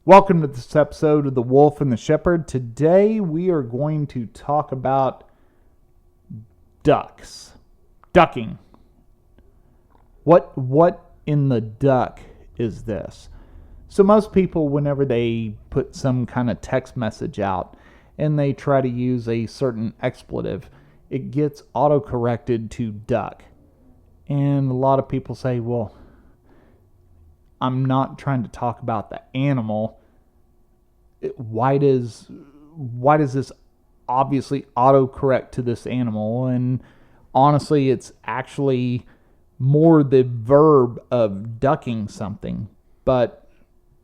Welcome to this episode of The Wolf and the Shepherd. Today we are going to talk about ducks. Ducking. What in the duck is this? So most people, whenever they put some kind of text message out and they try to use a certain expletive, it gets auto-corrected to duck. And a lot of people say, well, I'm not trying to talk about the animal. Why does this obviously autocorrect to this animal? And honestly, it's actually more the verb of ducking something. But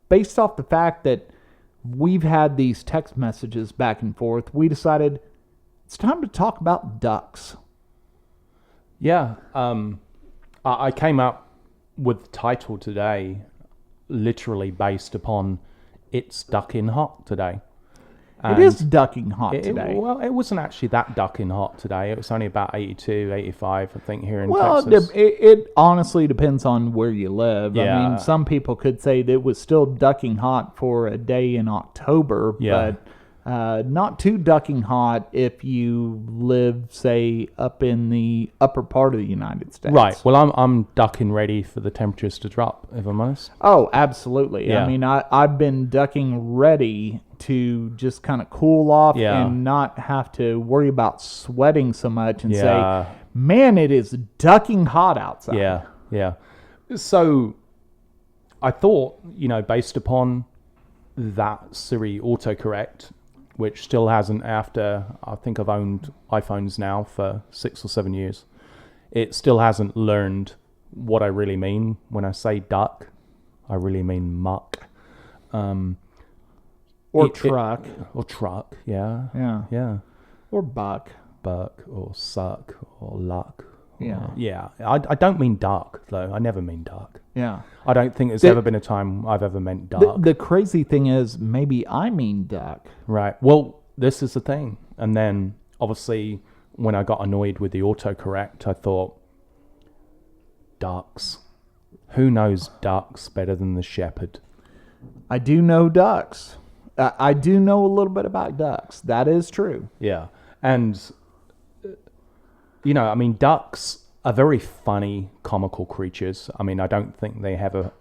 based off the fact that we've had these text messages back and forth, we decided it's time to talk about ducks. Yeah, I came up with the title today literally based upon it's ducking hot today. It is ducking hot today. Well, it wasn't actually that ducking hot today. It was only about 82, 85, I think, here in Well, Texas. it honestly depends on where you live. Yeah. I mean, some people could say that it was still ducking hot for a day in October, Yeah. but not too ducking hot if you live, say, up in the upper part of the United States. Right. Well, I'm ducking ready for the temperatures to drop, if I'm honest. Oh, absolutely. Yeah. I mean, I've been ducking ready to just kind of cool off Yeah. and not have to worry about sweating so much and Yeah. say, man, it is ducking hot outside. Yeah. So I thought, based upon that Siri autocorrect, which still hasn't, after I think I've owned iPhones now for 6 or 7 years, it still hasn't learned what I really mean. When I say duck, I really mean muck. Or truck. Or truck, yeah. Yeah. Yeah. Or buck. Buck or suck or luck. Yeah. Yeah. I don't mean duck, though. I never mean duck. Yeah. I don't think there's ever been a time I've ever meant duck. The crazy thing is, maybe I mean duck. Right. Well, this is the thing. And then, obviously, when I got annoyed with the autocorrect, I thought, ducks. Who knows ducks better than the shepherd? I do know ducks. I do know a little bit about ducks. That is true. Yeah. And, ducks are very funny, comical creatures. I mean, I don't think they have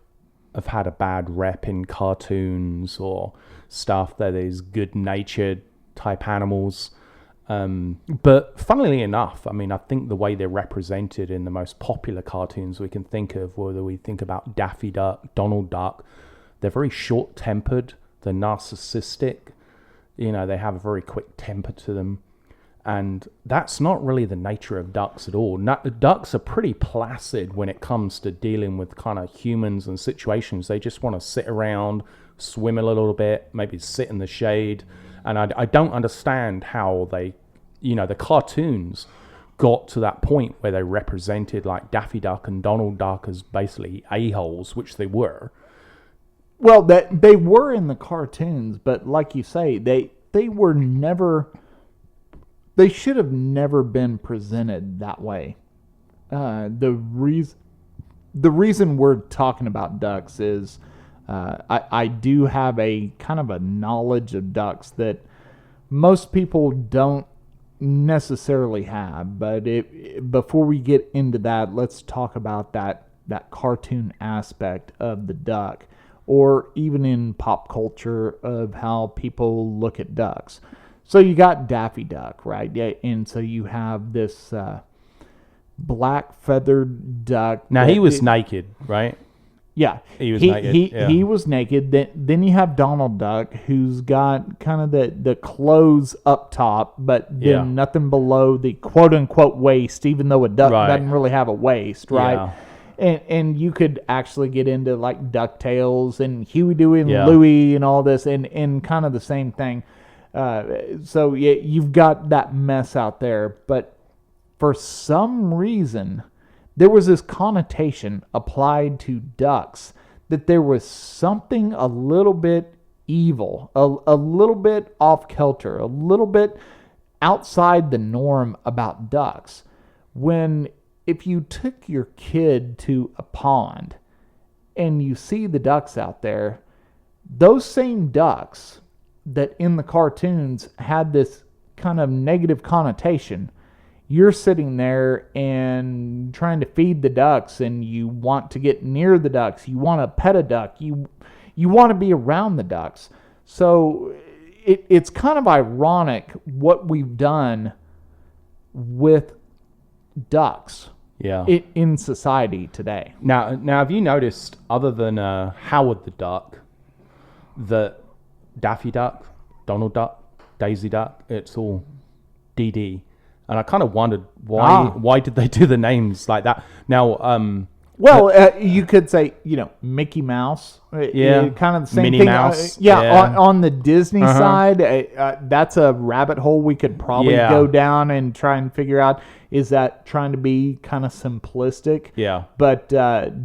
had a bad rep in cartoons or stuff. They're these good-natured type animals. But funnily enough, I mean, I think the way they're represented in the most popular cartoons we can think of, whether we think about Daffy Duck, Donald Duck, they're very short-tempered. They're narcissistic. They have a very quick temper to them. And that's not really the nature of ducks at all. Ducks are pretty placid when it comes to dealing with kind of humans and situations. They just want to sit around, swim a little bit, maybe sit in the shade. And I don't understand how they, the cartoons got to that point where they represented like Daffy Duck and Donald Duck as basically a-holes, which they were. Well, they were in the cartoons, but like you say, they were never... They should have never been presented that way. The reason we're talking about ducks is I do have a kind of a knowledge of ducks that most people don't necessarily have. But before we get into that, let's talk about that cartoon aspect of the duck, or even in pop culture of how people look at ducks. So you got Daffy Duck, right? Yeah, and so you have this black feathered duck. Now, he was naked, right? Yeah. He was naked. He was naked. Then you have Donald Duck, who's got kind of the clothes up top, but then nothing below the quote-unquote waist, even though a duck doesn't really have a waist, right? Yeah. And you could actually get into like DuckTales and Huey, Dewey, and Louie and all this, and kind of the same thing. So you've got that mess out there, but for some reason, there was this connotation applied to ducks that there was something a little bit evil, a little bit off kilter, a little bit outside the norm about ducks. When if you took your kid to a pond and you see the ducks out there, those same ducks that in the cartoons had this kind of negative connotation, you're sitting there and trying to feed the ducks, and you want to get near the ducks. You want to pet a duck. You want to be around the ducks. So it's kind of ironic what we've done with ducks in society today. Now, have you noticed, other than Howard the Duck, that Daffy Duck, Donald Duck, Daisy Duck, it's all DD? And I kind of wondered why did they do the names like that? Now, you could say, Mickey Mouse. Yeah. Kind of the same Minnie thing. Mouse. On the Disney side, that's a rabbit hole we could probably go down and try and figure out. Is that trying to be kind of simplistic? Yeah. But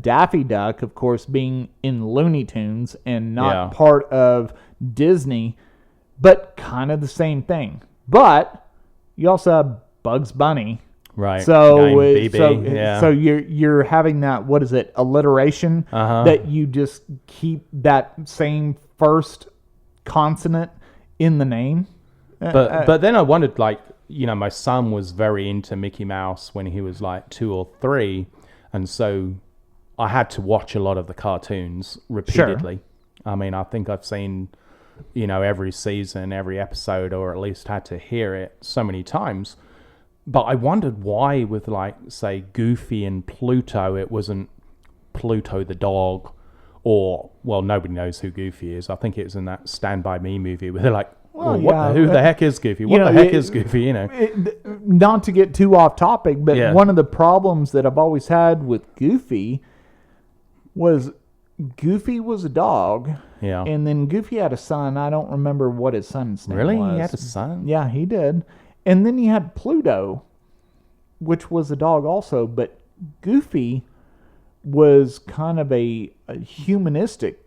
Daffy Duck, of course, being in Looney Tunes and not part of Disney, but kind of the same thing. But you also have Bugs Bunny. Right. So you're having that, what is it, alliteration, that you just keep that same first consonant in the name. But then I wondered, my son was very into Mickey Mouse when he was like 2 or 3, and so I had to watch a lot of the cartoons repeatedly. Sure. I mean, I think I've seen, every season, every episode, or at least had to hear it so many times. But I wondered why with, say, Goofy and Pluto, it wasn't Pluto the dog, or, well, nobody knows who Goofy is. I think it was in that Stand By Me movie where they're like, who the heck is Goofy? What the heck is Goofy, Not to get too off topic, but one of the problems that I've always had with Goofy was a dog. Yeah. And then Goofy had a son. I don't remember what his son's name was. Really? He had a son? Yeah, he did. And then you had Pluto, which was a dog also, but Goofy was kind of a humanistic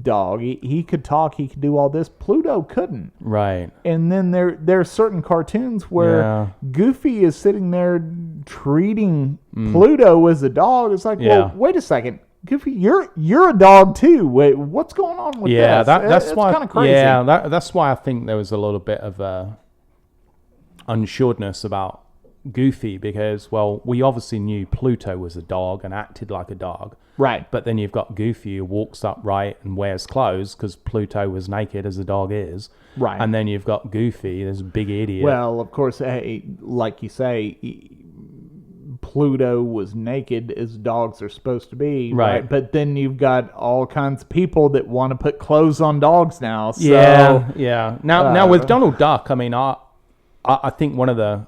dog. He could talk, he could do all this. Pluto couldn't. Right. And then there are certain cartoons where Goofy is sitting there treating Pluto as a dog. It's like, well, wait a second. Goofy, you're a dog too. Wait, what's going on with this? That's why kind of crazy. Yeah, that's why I think there was a little bit of unsureness about Goofy, because, well, we obviously knew Pluto was a dog and acted like a dog. Right. But then you've got Goofy who walks upright and wears clothes because Pluto was naked as a dog is. Right. And then you've got Goofy, this big idiot. Well, of course, like you say, Pluto was naked as dogs are supposed to be. Right. But then you've got all kinds of people that want to put clothes on dogs now. So, yeah. Now with Donald Duck, I mean, I think one of the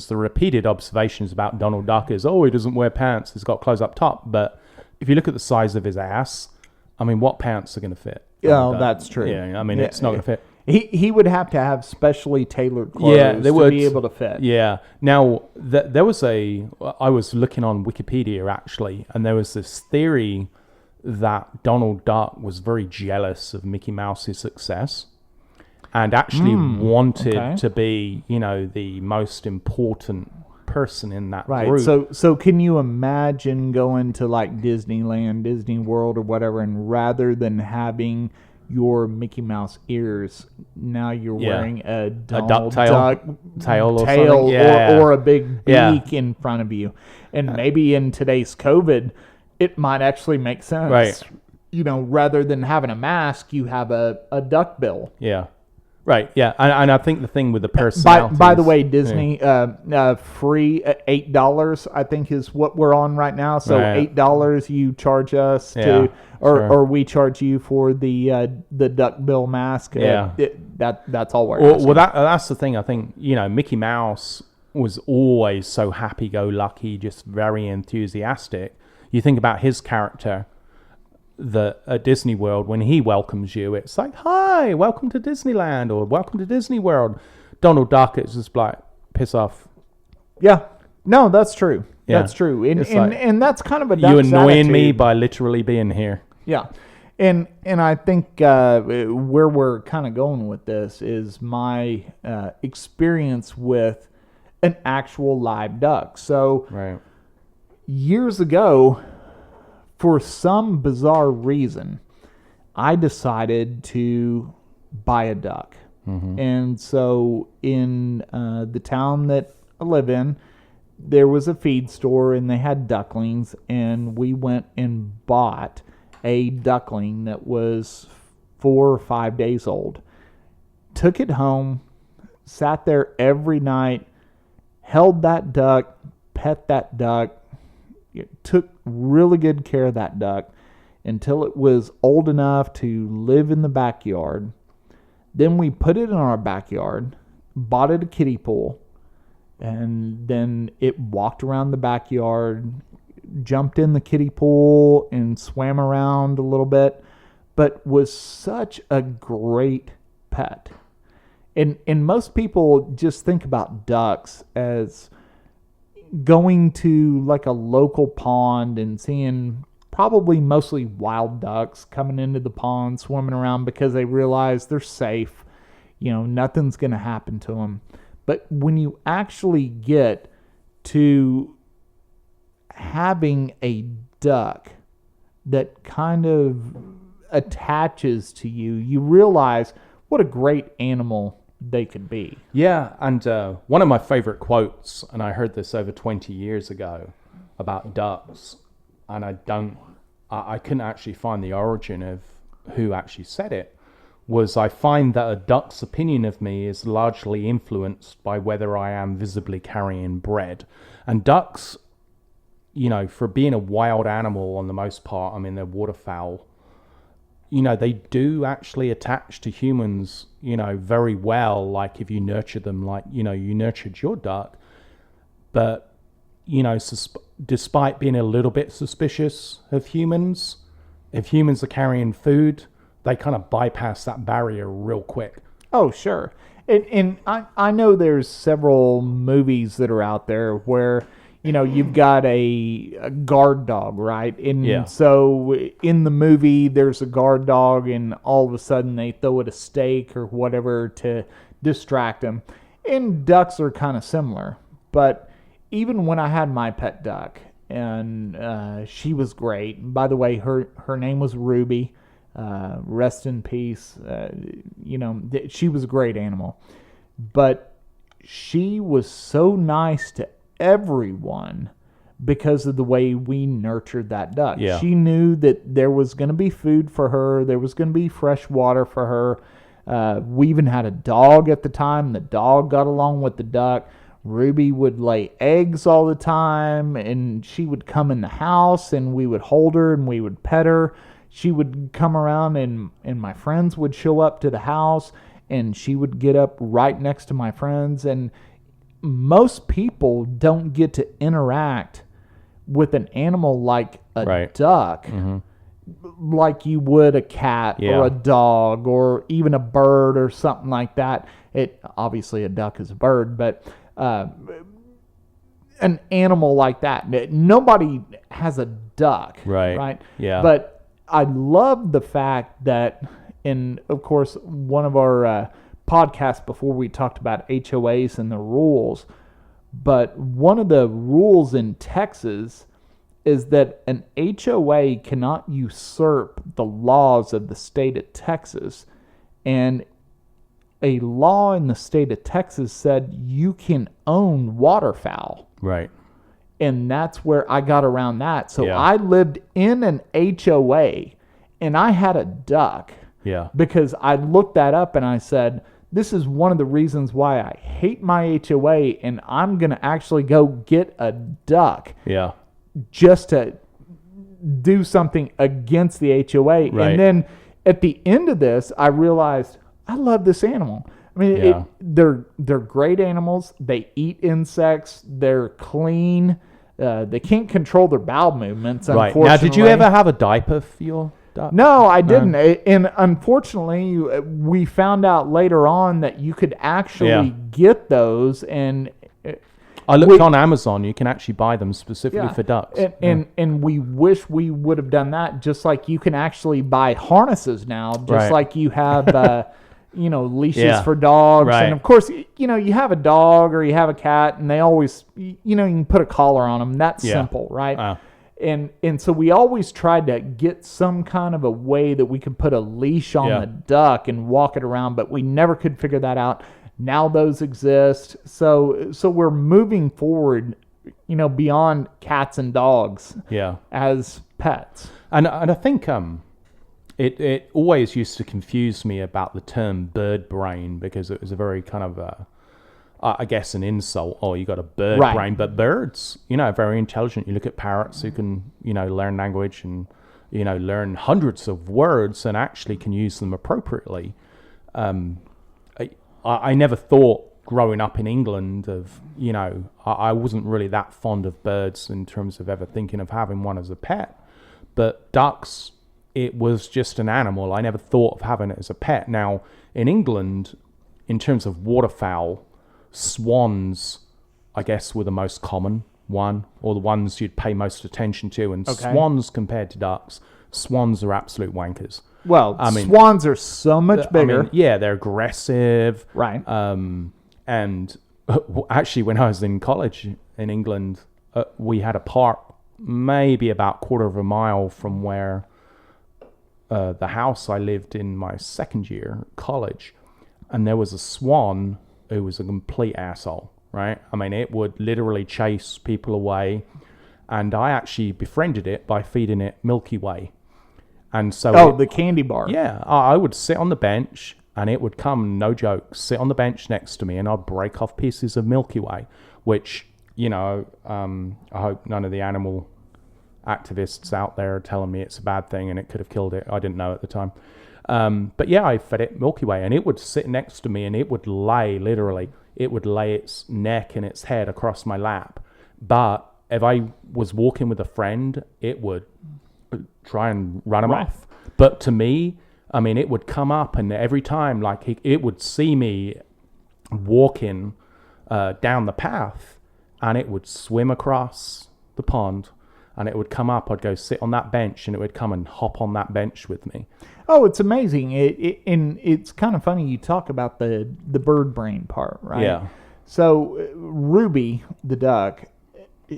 repeated observations about Donald Duck is, he doesn't wear pants. He's got clothes up top. But if you look at the size of his ass, I mean, what pants are going to fit? Yeah, that's true. Yeah, I mean, it's not going to fit. He would have to have specially tailored clothes to be able to fit. Yeah. Now, I was looking on Wikipedia, actually, and there was this theory that Donald Duck was very jealous of Mickey Mouse's success and actually wanted to be, the most important person in that group. So can you imagine going to like Disneyland, Disney World or whatever, and rather than having your Mickey Mouse ears, now you're wearing a duck tail or a big beak in front of you. And maybe in today's COVID, it might actually make sense. Right. Rather than having a mask, you have a duck bill. Yeah. Right, yeah, and I think the thing with the personality. By the way, Disney free $8, I think, is what we're on right now. So $8 you charge us or we charge you for the duck bill mask. That's all we're asking. Well, that's the thing. I think Mickey Mouse was always so happy-go-lucky, just very enthusiastic. You think about his character. At Disney World, when he welcomes you, it's like, hi, welcome to Disneyland or welcome to Disney World. Donald Duck, it's just like, piss off. Yeah. No, that's true. Yeah. That's true. And that's kind of a duck's you annoying attitude. me by literally being here. Yeah. And I think where we're kind of going with this is my experience with an actual live duck. So years ago, for some bizarre reason, I decided to buy a duck. And so in the town that I live in, there was a feed store and they had ducklings, and we went and bought a duckling that was 4 or 5 days old. Took it home, sat there every night, held that duck, pet that duck, took really good care of that duck until it was old enough to live in the backyard. Then we put it in our backyard, bought it a kiddie pool, and then it walked around the backyard, jumped in the kiddie pool and swam around a little bit, but was such a great pet. And most people just think about ducks as going to like a local pond and seeing probably mostly wild ducks coming into the pond, swimming around because they realize they're safe. Nothing's going to happen to them. But when you actually get to having a duck that kind of attaches to you, you realize what a great animal they could be. Yeah, and one of my favorite quotes, and I heard this over 20 years ago about ducks, and I couldn't actually find the origin of who actually said it, was I find that a duck's opinion of me is largely influenced by whether I am visibly carrying bread. And ducks, for being a wild animal on the most part, I mean, they're waterfowl, they do actually attach to humans, very well, like if you nurture them like, you nurtured your duck. But, despite being a little bit suspicious of humans, if humans are carrying food, they kind of bypass that barrier real quick. Oh, sure. And I know there's several movies that are out there where, you've got a guard dog, right? And so in the movie, there's a guard dog, and all of a sudden they throw it a steak or whatever to distract them. And ducks are kind of similar. But even when I had my pet duck, and she was great. By the way, her name was Ruby. Rest in peace. She was a great animal. But she was so nice to everyone because of the way we nurtured that duck. Yeah. She knew that there was going to be food for her. There was going to be fresh water for her. We even had a dog at the time. The dog got along with the duck. Ruby would lay eggs all the time, and she would come in the house, and we would hold her, and we would pet her. She would come around, and my friends would show up to the house, and she would get up right next to my friends. And most people don't get to interact with an animal like a duck, like you would a cat or a dog or even a bird or something like that. Obviously a duck is a bird, but an animal like that. Nobody has a duck, right? Yeah. But I love the fact that, and of course, one of our podcasts before we talked about HOAs and the rules, but one of the rules in Texas is that an HOA cannot usurp the laws of the state of Texas. And a law in the state of Texas said you can own waterfowl. Right. And that's where I got around that. So I lived in an HOA and I had a duck. Yeah. Because I looked that up and I said, this is one of the reasons why I hate my HOA, and I'm going to actually go get a duck. Yeah. Just to do something against the HOA. Right. And then at the end of this, I realized I love this animal. I mean, they're great animals. They eat insects. They're clean. They can't control their bowel movements, unfortunately. Now, did you ever have a diaper for your duck? No, I didn't. And unfortunately, we found out later on that you could actually get those. And I looked on Amazon. You can actually buy them specifically for ducks. And we wish we would have done that, just like you can actually buy harnesses now, just like you have... leashes for dogs. Right. And of course, you have a dog or you have a cat and they always, you can put a collar on them. That's simple, right? And so we always tried to get some kind of a way that we could put a leash on Yeah. the duck and walk it around, but we never could figure that out. Now those exist. So we're moving forward, beyond cats and dogs Yeah. as pets. And I think it always used to confuse me about the term bird brain, because it was a very kind of I guess an insult. Oh, you got a bird Right. brain, but birds, are very intelligent. You look at parrots who can, learn language and, learn hundreds of words and actually can use them appropriately. I never thought growing up in England of, I wasn't really that fond of birds in terms of ever thinking of having one as a pet. But ducks, it was just an animal. I never thought of having it as a pet. Now, in England, in terms of waterfowl, swans, I guess, were the most common one, or the ones you'd pay most attention to. And Okay. swans compared to ducks, swans are absolute wankers. Well, I mean, swans are so much bigger. yeah, they're aggressive. Right. And actually, when I was in college in England, we had a park maybe about quarter of a mile from where the house I lived in my second year at college, and there was a swan who was a complete asshole, right? I mean, it would literally chase people away, and I actually befriended it by feeding it Milky Way. And so the candy bar. yeah, I would sit on the bench, and it would come, no joke, sit on the bench next to me, and I'd break off pieces of Milky Way, which, I hope none of the animal activists out there are telling me it's a bad thing and it could have killed it. I didn't know at the time. But yeah, I fed it Milky Way, and it would sit next to me, and it would lay its neck and its head across my lap. But if I was walking with a friend, it would try and run him off. But to me, I mean, it would come up, and every time, like, it would see me walking down the path, and it would swim across the pond, and it would come up. I'd go sit on that bench, and it would come and hop on that bench with me. Oh, it's amazing. And it's kind of funny you talk about the bird brain part, right? Yeah. So Ruby, the duck,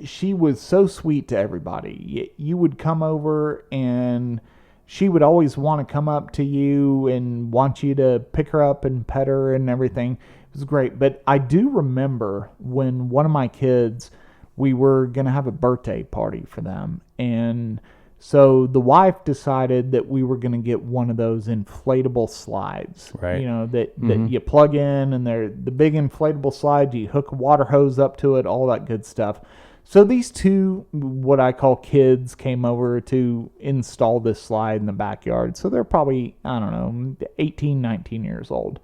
she was so sweet to everybody. You would come over, and she would always want to come up to you and want you to pick her up and pet her and everything. It was great. But I do remember when one of my kids, we were going to have a birthday party for them. And so the wife decided that we were going to get one of those inflatable slides, Right. that you plug in, and they're the big inflatable slides. You hook a water hose up to it, all that good stuff. So these two, what I call kids, came over to install this slide in the backyard. So they're probably, 18, 19 years old.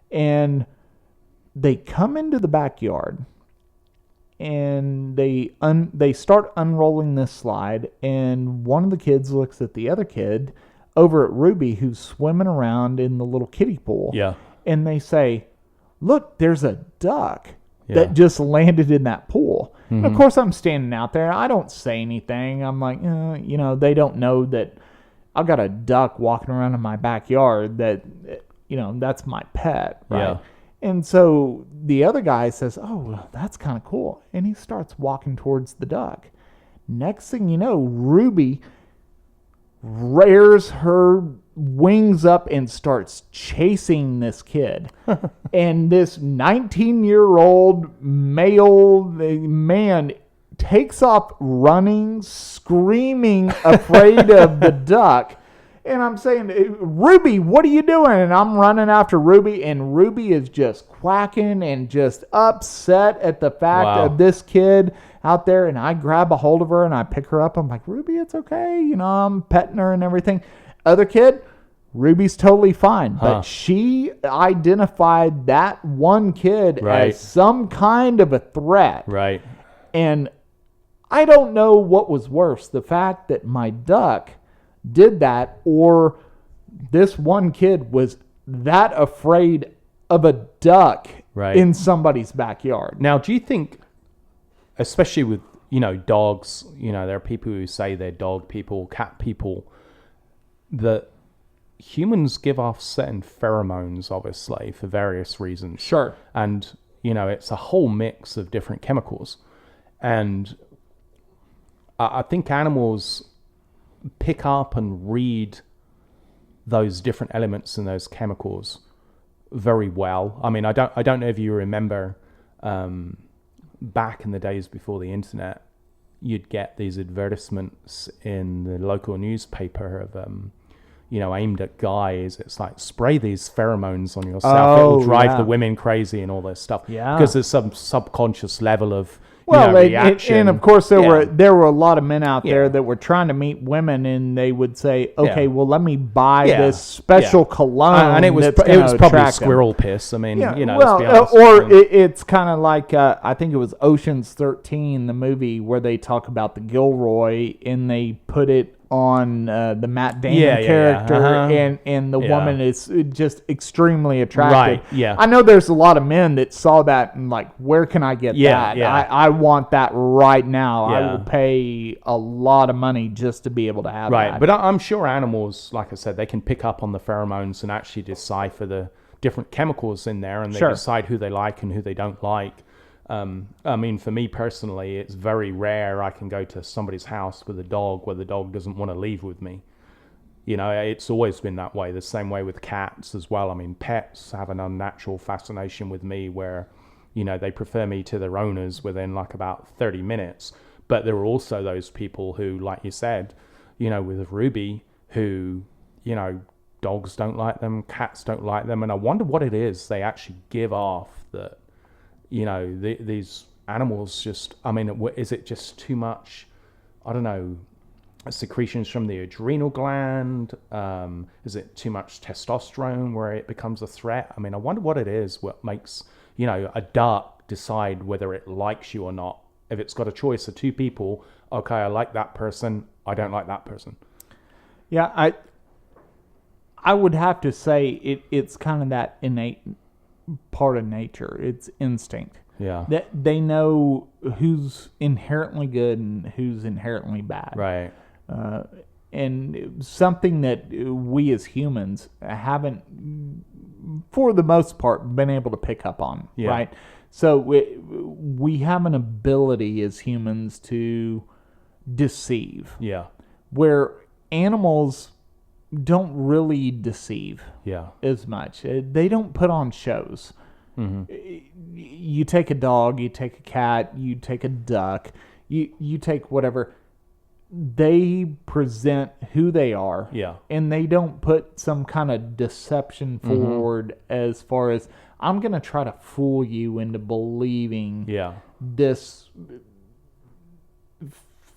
And they come into the backyard, and they start unrolling this slide, and one of the kids looks at the other kid over at Ruby, who's swimming around in the little kiddie pool. Yeah. And they say, "Look, there's a duck Yeah. that just landed in that pool." And of course, I'm standing out there. I don't say anything. I'm like, they don't know that I've got a duck walking around in my backyard that, that's my pet, right? Yeah. And so the other guy says, "Oh, that's kind of cool." And he starts walking towards the duck. Next thing you know, Ruby rears her wings up and starts chasing this kid. And this 19-year-old male man takes off running, screaming, afraid of the duck. And I'm saying, "Ruby, what are you doing?" And I'm running after Ruby, and Ruby is just quacking and just upset at the fact of this kid out there. And I grab a hold of her and I pick her up. I'm like, "Ruby, it's okay." I'm petting her and everything. Other kid, Ruby's totally fine. But she identified that one kid Right. as some kind of a threat. Right. And I don't know what was worse, the fact that my duck did that, or this one kid was that afraid of a duck Right. in somebody's backyard. Now, do you think, especially with, dogs, there are people who say they're dog people, cat people, that humans give off certain pheromones, obviously, for various reasons. Sure. And, it's a whole mix of different chemicals. And I think animals pick up and read those different elements and those chemicals very well. I mean, I don't know if you remember back in the days before the internet, you'd get these advertisements in the local newspaper of aimed at guys. It's like, spray these pheromones on yourself. It'll drive the women crazy and all this stuff. Yeah, because there's some subconscious level of reaction. And of course there were a lot of men out there that were trying to meet women, and they would say, okay, well, let me buy this special cologne, and it was probably squirrel piss. I mean, let's be honest. It's kind of like I think it was Ocean's 13, the movie where they talk about the Gilroy, and they put it on the Matt Damon character, and the woman is just extremely attractive. Right, yeah. I know there's a lot of men that saw that and like, where can I get that? Yeah. I want that right now. I will pay a lot of money just to be able to have that. Right, but I'm sure animals, like I said, they can pick up on the pheromones and actually decipher the different chemicals in there, and they decide who they like and who they don't like. I mean, for me personally, it's very rare I can go to somebody's house with a dog where the dog doesn't want to leave with me. It's always been that way. The same way with cats as well. I mean, pets have an unnatural fascination with me where, they prefer me to their owners within like about 30 minutes. But there are also those people who, like you said, with Ruby, who, dogs don't like them, cats don't like them. And I wonder what it is they actually give off that, these animals just, I mean, is it just too much, I don't know, secretions from the adrenal gland? Is it too much testosterone where it becomes a threat? I mean, I wonder what it is, what makes, a duck decide whether it likes you or not. If it's got a choice of two people, okay, I like that person, I don't like that person. Yeah, I would have to say it's kind of that innate part of nature. It's instinct. Yeah. That they know who's inherently good and who's inherently bad. Right. And something that we as humans haven't, for the most part, been able to pick up on. Yeah. Right. So we have an ability as humans to deceive. Yeah. Where animals don't really deceive as much. They don't put on shows. Mm-hmm. You take a dog, you take a cat, you take a duck, you take whatever. They present who they are. Yeah. And they don't put some kind of deception forward as far as, I'm going to try to fool you into believing this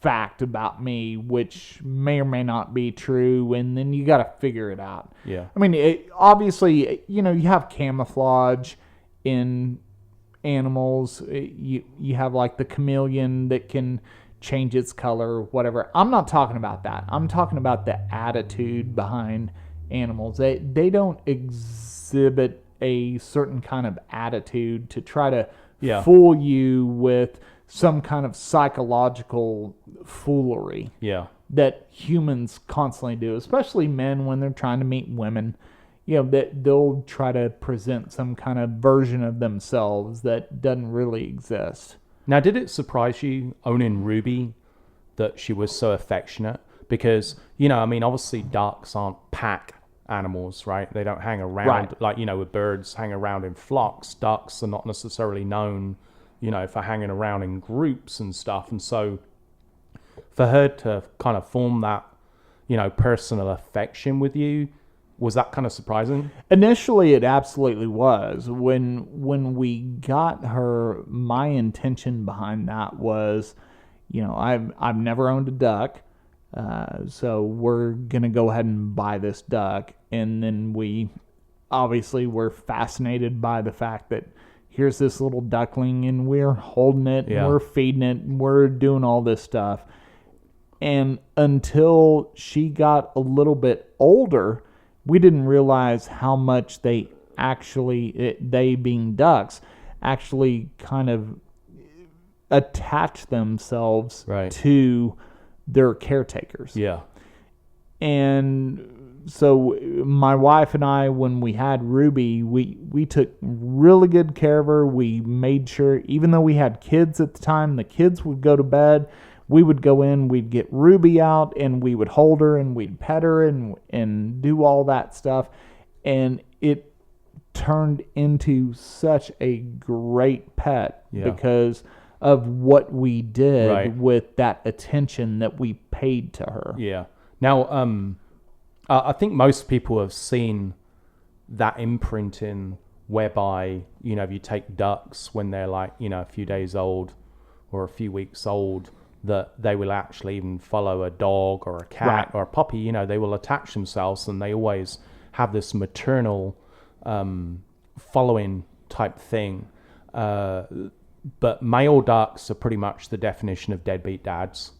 fact about me, which may or may not be true, and then you got to figure it out. Yeah. I mean, obviously, you have camouflage in animals. You have like the chameleon that can change its color or whatever. I'm not talking about that. I'm talking about the attitude behind animals. They don't exhibit a certain kind of attitude to try to fool you with some kind of psychological foolery that humans constantly do, especially men when they're trying to meet women. That they'll try to present some kind of version of themselves that doesn't really exist. Now, did it surprise you owning Ruby that she was so affectionate? Because, I mean, obviously ducks aren't pack animals, right? They don't hang around like, with birds hang around in flocks. Ducks are not necessarily known for hanging around in groups and stuff. And so for her to kind of form that, personal affection with you, was that kind of surprising? Initially, it absolutely was. When we got her, my intention behind that was, I've never owned a duck, so we're going to go ahead and buy this duck. And then we obviously were fascinated by the fact that here's this little duckling, and we're holding it, and we're feeding it, and we're doing all this stuff. And until she got a little bit older, we didn't realize how much they being ducks, actually kind of attach themselves to their caretakers. Yeah. And so my wife and I, when we had Ruby, we took really good care of her. We made sure, even though we had kids at the time, the kids would go to bed. we would go in, we'd get Ruby out, and we would hold her, and we'd pet her, and do all that stuff. And it turned into such a great pet because of what we did with that attention that we paid to her. Yeah. Now, I think most people have seen that imprinting whereby, if you take ducks when they're like, a few days old or a few weeks old, that they will actually even follow a dog or a cat or a puppy, they will attach themselves, and they always have this maternal following type thing. But male ducks are pretty much the definition of deadbeat dads.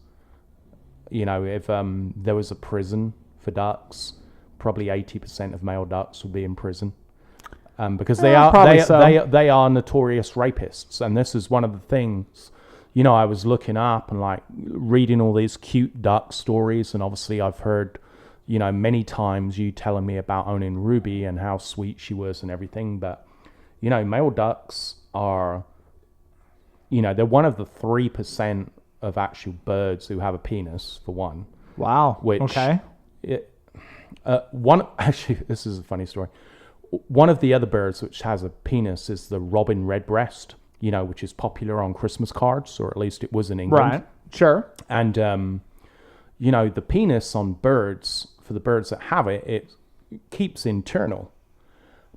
If there was a prison for ducks, probably 80% of male ducks would be in prison. Because they are notorious rapists. And this is one of the things, I was looking up and like reading all these cute duck stories. And obviously I've heard, many times you telling me about owning Ruby and how sweet she was and everything. But, male ducks are, they're one of the 3% of actual birds who have a penis, for one. Wow. Actually, this is a funny story. One of the other birds which has a penis is the robin redbreast, which is popular on Christmas cards, or at least it was in England. Right, sure. And, the penis on birds, for the birds that have it, it keeps internal.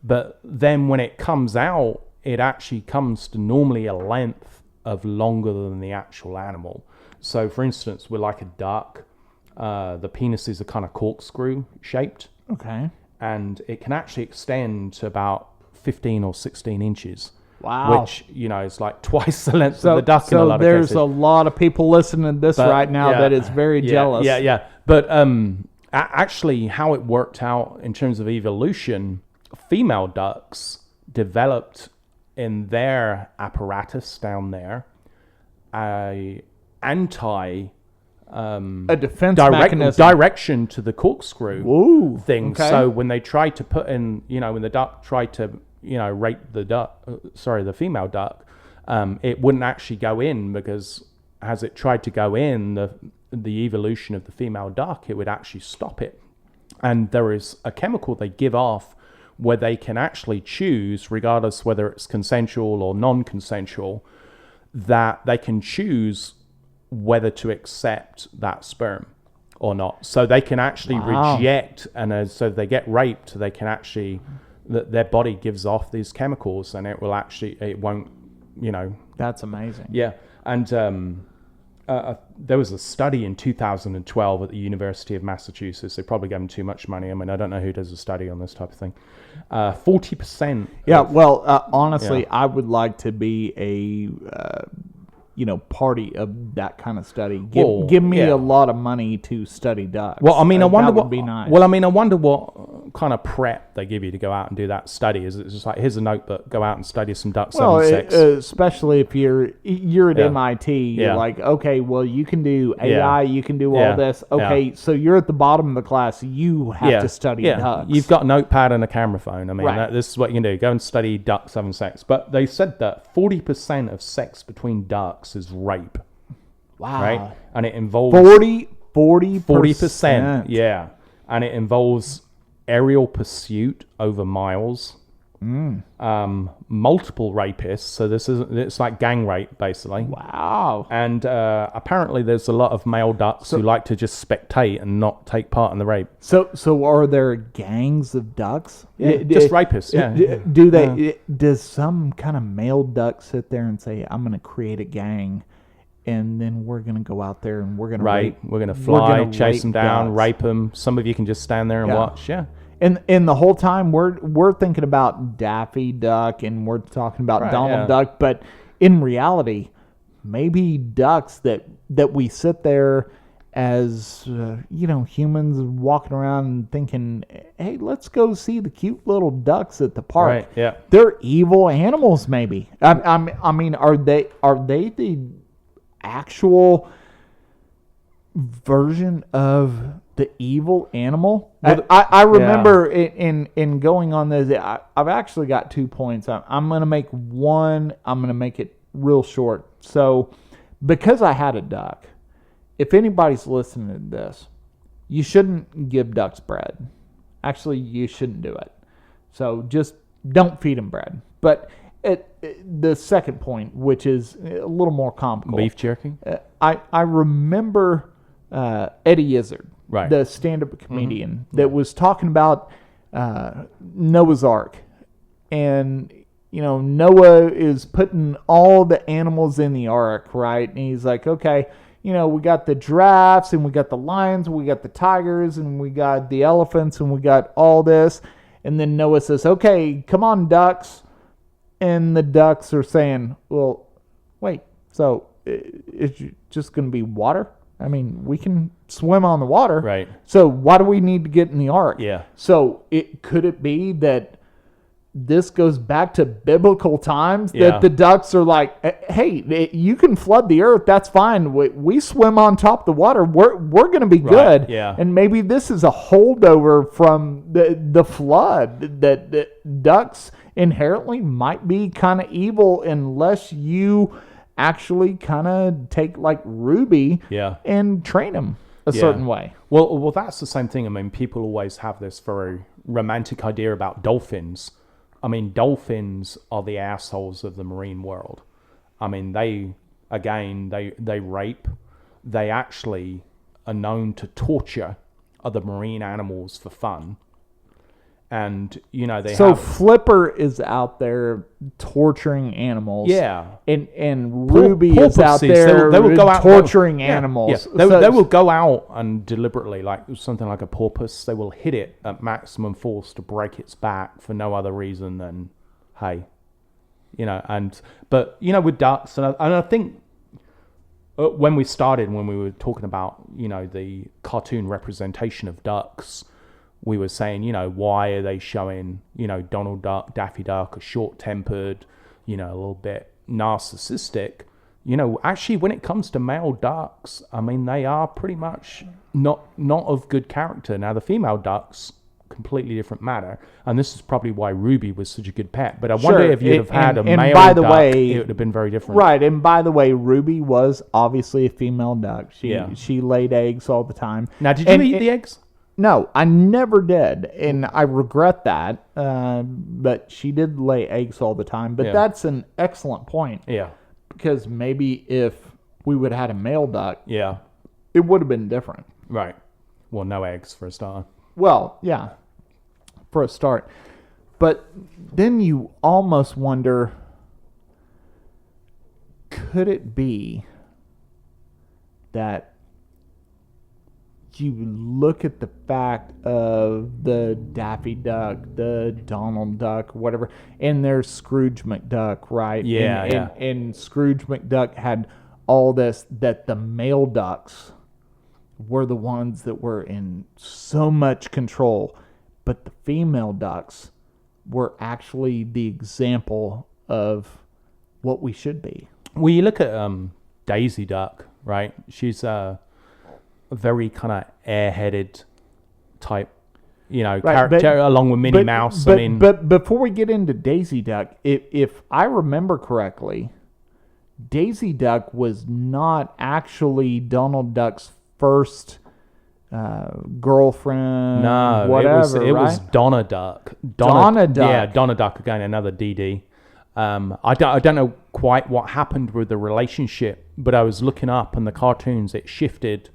But then when it comes out, it actually comes to normally a length of longer than the actual animal. So, for instance, with like a duck, the penises are kind of corkscrew shaped. Okay. And it can actually extend to about 15 or 16 inches. Wow. Which, is like twice the length of the duck in a lot of cases. So there's a lot of people listening to this right now that is very jealous. Yeah. But actually, how it worked out in terms of evolution, female ducks developed in their apparatus down there a defense mechanism. Direction to the corkscrew thing. Okay. So when they tried to put in, when the duck tried to, rape the female duck, it wouldn't actually go in, because as it tried to go in, the evolution of the female duck, it would actually stop it. And there is a chemical they give off where they can actually choose, regardless whether it's consensual or non-consensual, that they can choose whether to accept that sperm or not. So they can actually reject, and so they get raped, they can actually, their body gives off these chemicals, and it won't, That's amazing. Yeah. And there was a study in 2012 at the University of Massachusetts. They probably gave them too much money. I mean, I don't know who does a study on this type of thing. 40%. Honestly, I would like to be a party of that kind of study. Give me a lot of money to study ducks. Well, I mean, I wonder that would be nice. Well, I mean, I wonder what kind of prep they give you to go out and do that study. Is it just like, here's a notebook, go out and study some ducks? Especially if you're at MIT, you're like, okay, well, you can do AI, you can do all this. Okay, so you're at the bottom of the class, you have to study ducks. You've got a notepad and a camera phone. I mean, this is what you can do. Go and study ducks having sex. But they said that 40% of sex between ducks is rape. Wow. Right? And it involves 40%. Yeah. And it involves aerial pursuit over miles. Multiple rapists. So it's like gang rape, basically. Wow. And apparently there's a lot of male ducks who like to just spectate and not take part in the rape. So are there gangs of ducks? Yeah, just rapists, Do they? Does some kind of male duck sit there and say, I'm going to create a gang, and then we're going to go out there and we're going to rape? We're going to fly, chase them down, rape them. Some of you can just stand there and watch. Yeah. And the whole time we're thinking about Daffy Duck and we're talking about Donald Duck, but in reality, maybe ducks that we sit there as humans walking around and thinking, hey, let's go see the cute little ducks at the park. Right. Yeah. They're evil animals, maybe. I mean, are they the actual version of the evil animal? I remember in going on this, I've actually got 2 points. I'm going to make one. I'm going to make it real short. So because I had a duck, if anybody's listening to this, you shouldn't give ducks bread. Actually, you shouldn't do it. So just don't feed them bread. But the second point, which is a little more comical. Beef jerky? I remember Eddie Izzard, right, the stand-up comedian, that was talking about Noah's Ark. And, Noah is putting all the animals in the ark, right? And he's like, okay, we got the giraffes, and we got the lions, and we got the tigers, and we got the elephants, and we got all this. And then Noah says, okay, come on, ducks. And the ducks are saying, well, wait, so it's just going to be water? I mean, we can swim on the water. Right. So why do we need to get in the ark? Yeah. So could it be that this goes back to biblical times, that the ducks are like, hey, you can flood the earth. That's fine. We swim on top of the water. We're going to be good. Right, yeah. And maybe this is a holdover from the flood, that ducks inherently might be kind of evil unless you actually kind of take like Ruby and train them a certain way. Well, that's the same thing. I mean, people always have this very romantic idea about dolphins. I mean, dolphins are the assholes of the marine world. I mean, they rape. They actually are known to torture other marine animals for fun. And, Flipper is out there torturing animals. Yeah. And Ruby is out there they will go out, torturing animals. Yeah. They will go out and deliberately, like something like a porpoise, they will hit it at maximum force to break its back for no other reason than, hey, but with ducks, and I think when we were talking about, the cartoon representation of ducks, we were saying, why are they showing, Donald Duck, Daffy Duck, are short-tempered, a little bit narcissistic. Actually, when it comes to male ducks, I mean, they are pretty much not of good character. Now, the female ducks, completely different matter, and this is probably why Ruby was such a good pet. But I wonder if you'd have had a male duck, it would have been very different. Right, and by the way, Ruby was obviously a female duck. She laid eggs all the time. Now, did you eat the eggs? No, I never did, and I regret that. But she did lay eggs all the time. But that's an excellent point. Yeah. Because maybe if we would have had a male duck, it would have been different. Right. Well, no eggs for a start. Well, yeah, for a start. But then you almost wonder, could it be that you look at the fact of the Daffy Duck, the Donald Duck, whatever, and there's Scrooge McDuck, right? Yeah, and Scrooge McDuck had all this, that the male ducks were the ones that were in so much control, but the female ducks were actually the example of what we should be. Well, you look at Daisy Duck, right? She's a very kind of airheaded type, character, along with Minnie Mouse. But before we get into Daisy Duck, if I remember correctly, Daisy Duck was not actually Donald Duck's first girlfriend. No, whatever. It was Donna Duck. Donna Duck. Yeah, Donna Duck again, another DD. I don't know quite what happened with the relationship, but I was looking up, and the cartoons, it shifted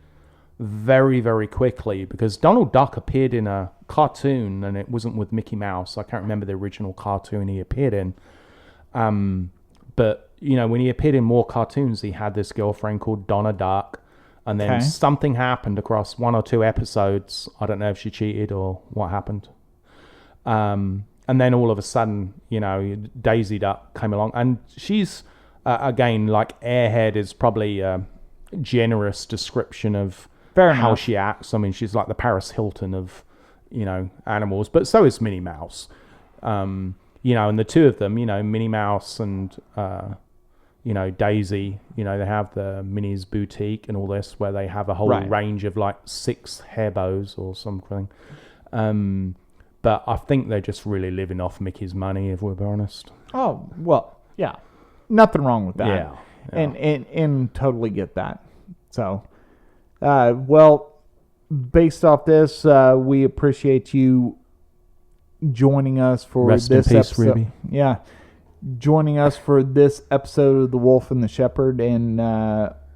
very, very quickly, because Donald Duck appeared in a cartoon, and it wasn't with Mickey Mouse. I can't remember the original cartoon he appeared in. But, when he appeared in more cartoons, he had this girlfriend called Donna Duck, and then something happened across one or two episodes. I don't know if she cheated or what happened. And then all of a sudden, Daisy Duck came along, and she's, again, like airhead is probably a generous description of how she acts. I mean, she's like the Paris Hilton of, animals, but so is Minnie Mouse. And the two of them, Minnie Mouse and, Daisy, they have the Minnie's Boutique and all this, where they have a whole range of like 6 hair bows or something. But I think they're just really living off Mickey's money, if we're honest. Oh, well, yeah. Nothing wrong with that. Yeah. And totally get that. So, Well, based off this, we appreciate you joining us for Rest in this peace, episode. Ruby. Yeah, joining us for this episode of The Wolf and the Shepherd. And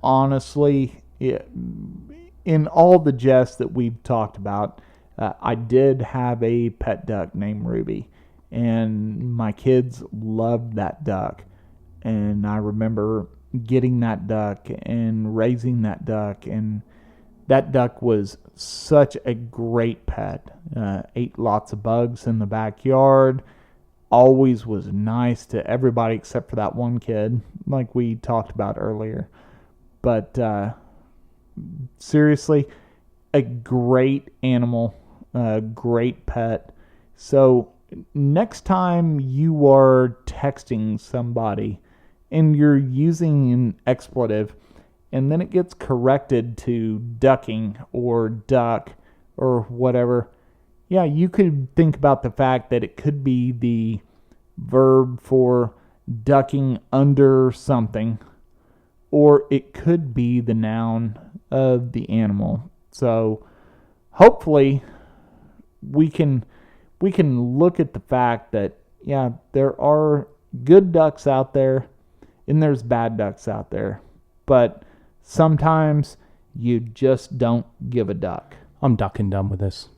honestly, in all the jest that we've talked about, I did have a pet duck named Ruby, and my kids loved that duck. And I remember getting that duck and raising that duck, and that duck was such a great pet. Ate lots of bugs in the backyard. Always was nice to everybody except for that one kid, like we talked about earlier. But seriously, a great animal, a great pet. So next time you are texting somebody and you're using an expletive, and then it gets corrected to ducking or duck or whatever, yeah, you could think about the fact that it could be the verb for ducking under something, or it could be the noun of the animal. So hopefully we can look at the fact that, yeah, there are good ducks out there and there's bad ducks out there, but sometimes you just don't give a duck. I'm duck and done with this.